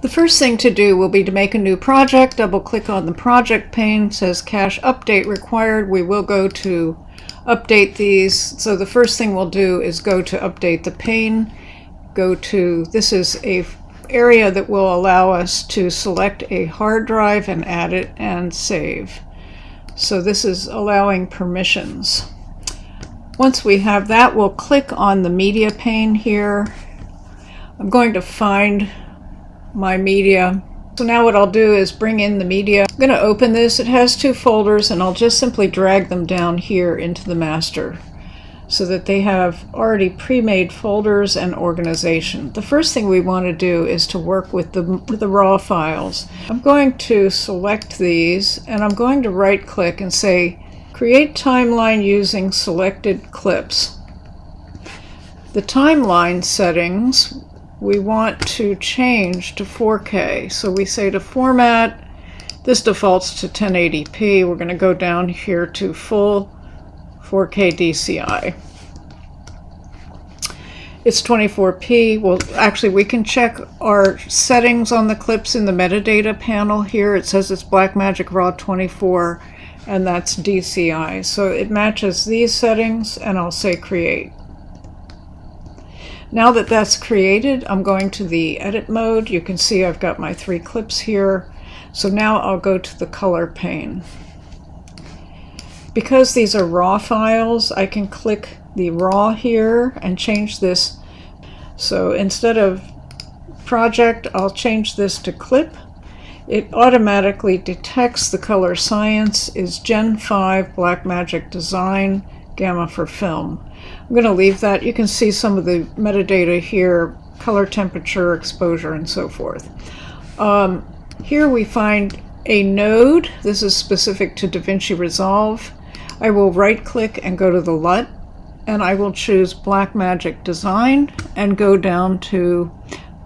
The first thing to do will be to make a new project. Double click on the project pane. It says cache update required. We will go to update these. So the first thing we'll do is go to update the pane. Go to, this is a area that will allow us to select a hard drive and add it and save. So this is allowing permissions. Once we have that, we'll click on the media pane here. I'm going to find my media. So now what I'll do is bring in the media. I'm going to open this. It has two folders, and I'll just simply drag them down here into the master so that they have already pre-made folders and organization. The first thing we want to do is to work with the raw files. I'm going to select these, and I'm going to right click and say create timeline using selected clips. The timeline settings we want to change to 4K. So we say to format, this defaults to 1080p. We're going to go down here to full 4K DCI. It's 24p. Well, actually, we can check our settings on the clips in the metadata panel here. It says it's Blackmagic Raw 24, and that's DCI. So it matches these settings, and I'll say create. Now that that's created, I'm going to the edit mode. You can see I've got my 3 clips here. So now I'll go to the color pane. Because these are raw files, I can click the raw here and change this. So instead of project, I'll change this to clip. It automatically detects the color science is Gen 5 Blackmagic Design Gamma for Film. I'm going to leave that. You can see some of the metadata here, color, temperature, exposure, and so forth. Here we find a node. This is specific to DaVinci Resolve. I will right click and go to the LUT, and I will choose Blackmagic Design and go down to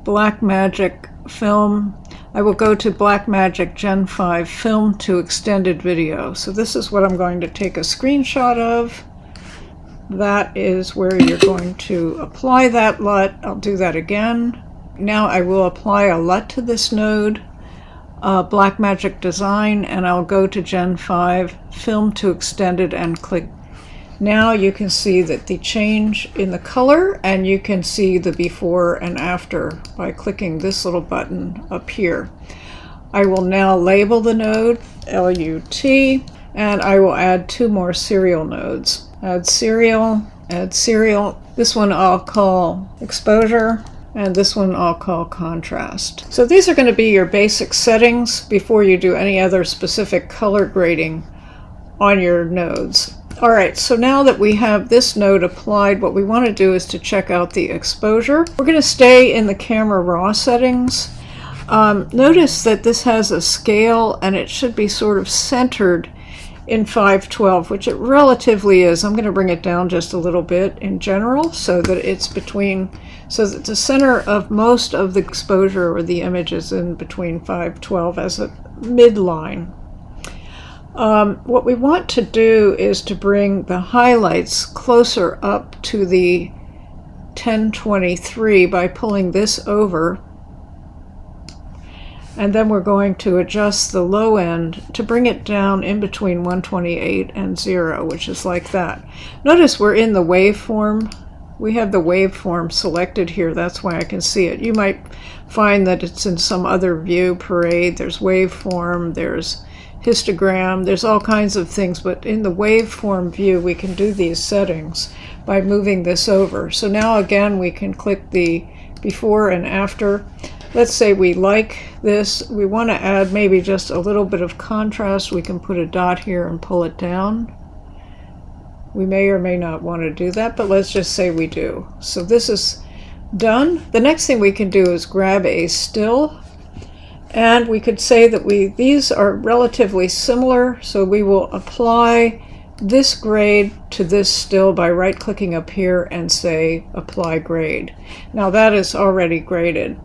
Blackmagic Film. I will go to Blackmagic Gen 5 Film to Extended Video. So this is what I'm going to take a screenshot of. That is where you're going to apply that LUT. I'll do that again. Now I will apply a LUT to this node, Blackmagic Design, and I'll go to Gen 5, Film to Extended, and click. Now you can see that the change in the color, and you can see the before and after by clicking this little button up here. I will now label the node, LUT, and I will add 2 more serial nodes. Add serial, add serial. This one I'll call exposure, and this one I'll call contrast. So these are going to be your basic settings before you do any other specific color grading on your nodes. All right, so now that we have this node applied, what we want to do is to check out the exposure. We're going to stay in the camera raw settings. Notice that this has a scale, and it should be sort of centered in 512, which it relatively is. I'm going to bring it down just a little bit in general so that it's between, so that the center of most of the exposure or the image is in between 512 as a midline. What we want to do is to bring the highlights closer up to the 1023 by pulling this over. And then we're going to adjust the low end to bring it down in between 128 and 0, which is like that. Notice we're in the waveform. We have the waveform selected here. That's why I can see it. You might find that it's in some other view parade. There's waveform, there's histogram, there's all kinds of things, but in the waveform view we can do these settings by moving this over. So now again we can click the before and after. Let's say we like this. We want to add maybe just a little bit of contrast. We can put a dot here and pull it down. We may or may not want to do that, but let's just say we do. So this is done. The next thing we can do is grab a still, and we could say that these are relatively similar, so we will apply this grade to this still by right-clicking up here and say apply grade. Now that is already graded.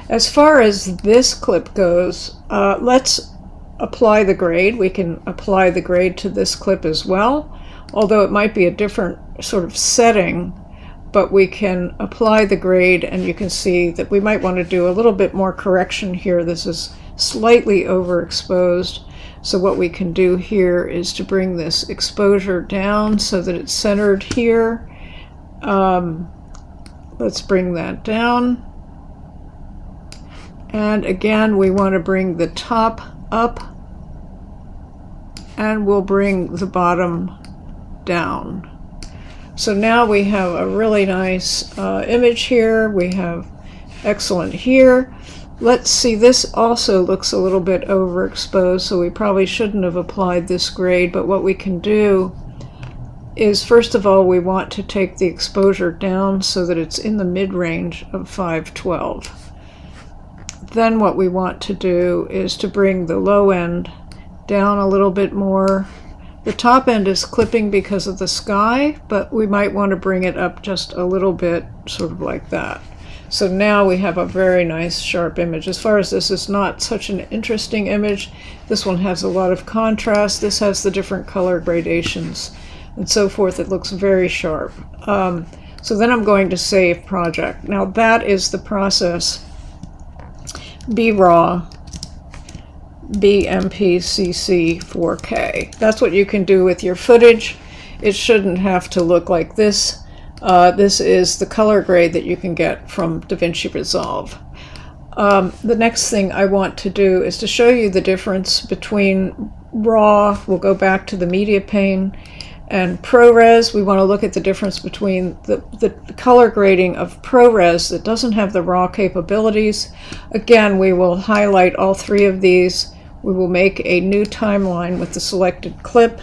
As far as this clip goes, let's apply the grade. We can apply the grade to this clip as well, although it might be a different sort of setting. but we can apply the grade, and you can see that we might want to do a little bit more correction here. This is slightly overexposed. So what we can do here is to bring this exposure down so that it's centered here. Let's bring that down. And again, we want to bring the top up, and we'll bring the bottom down. So now we have a really nice image here. We have excellent here. Let's see, this also looks a little bit overexposed, so we probably shouldn't have applied this grade, but what we can do is, first of all, we want to take the exposure down so that it's in the mid-range of 512. Then what we want to do is to bring the low end down a little bit more. The top end is clipping because of the sky, but we might want to bring it up just a little bit, sort of like that. So now we have a very nice sharp image. As far as this is not such an interesting image, this one has a lot of contrast. This has the different color gradations and so forth. It looks very sharp. So then I'm going to save project. Now that is the process. Braw Bmpcc 4K. That's what you can do with your footage. It shouldn't have to look like this. This is the color grade that you can get from DaVinci Resolve. The next thing I want to do is to show you the difference between RAW, we'll go back to the media pane, and ProRes. We want to look at the difference between the color grading of ProRes that doesn't have the RAW capabilities. Again, we will highlight all three of these. We will make a new timeline with the selected clip.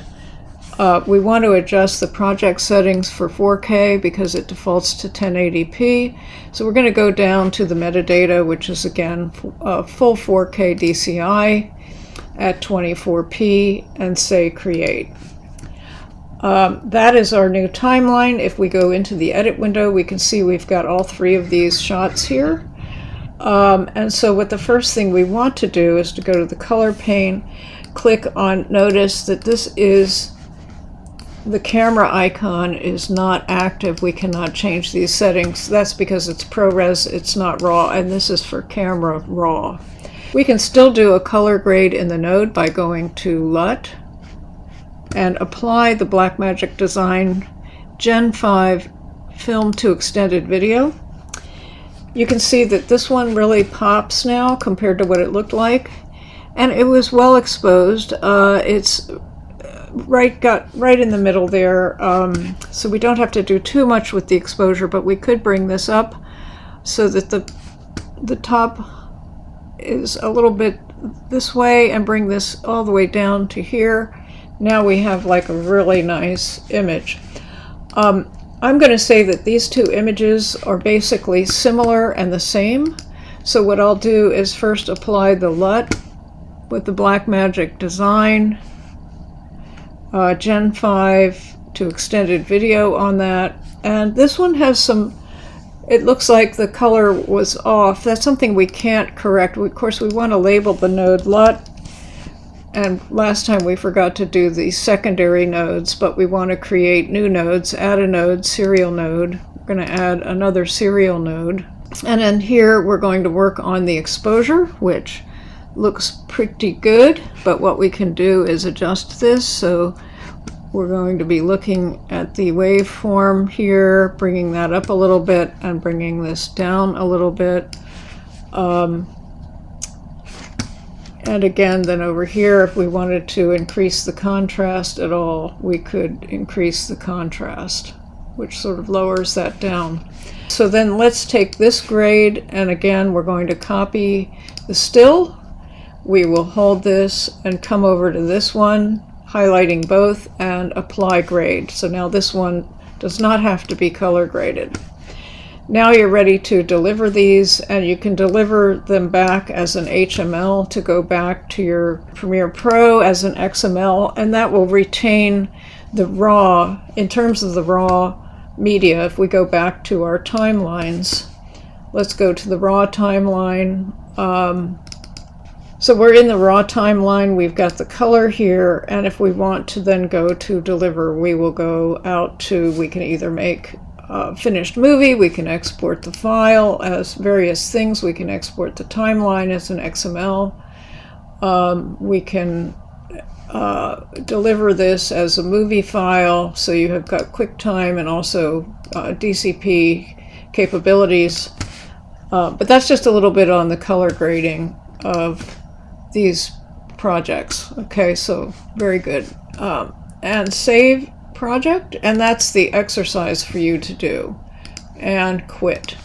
We want to adjust the project settings for 4K because it defaults to 1080p. So we're going to go down to the metadata, which is again full 4K DCI at 24p, and say create. That is our new timeline. If we go into the edit window, we can see we've got all three of these shots here. And so what the first thing we want to do is to go to the color pane, click on, notice that this is, the camera icon is not active. We cannot change these settings. That's because it's ProRes, it's not RAW, and this is for camera RAW. We can still do a color grade in the node by going to LUT and apply the Blackmagic Design Gen 5 Film to Extended Video. You can see that this one really pops now compared to what it looked like, and it was well exposed. It's got right in the middle there, so we don't have to do too much with the exposure, but we could bring this up so that the top is a little bit this way and bring this all the way down to here. Now we have like a really nice image. I'm going to say that these two images are basically similar and the same. So what I'll do is first apply the LUT with the Blackmagic Design Gen 5 to extended video on that. And this one has some, it looks like the color was off. That's something we can't correct. Of course, we want to label the node LUT. And last time we forgot to do the secondary nodes, but we want to create new nodes, add a node, serial node. We're going to add another serial node. And then here we're going to work on the exposure, which looks pretty good, but what we can do is adjust this. So we're going to be looking at the waveform here, bringing that up a little bit and bringing this down a little bit. And again, then over here, if we wanted to increase the contrast at all, we could increase the contrast, which sort of lowers that down. So then let's take this grade, and again, we're going to copy the still. We will hold this and come over to this one, highlighting both, and apply grade. So now this one does not have to be color graded. Now you're ready to deliver these, and you can deliver them back as an HML to go back to your Premiere Pro as an XML, and that will retain the RAW. In terms of the RAW media, if we go back to our timelines, let's go to the RAW timeline. So we're in the RAW timeline, we've got the color here, and if we want to then go to deliver, we will go out to, we can either make finished movie. We can export the file as various things. We can export the timeline as an XML. We can deliver this as a movie file, so you have got QuickTime and also DCP capabilities. But that's just a little bit on the color grading of these projects. Okay, so very good. And save project, and that's the exercise for you to do. And quit.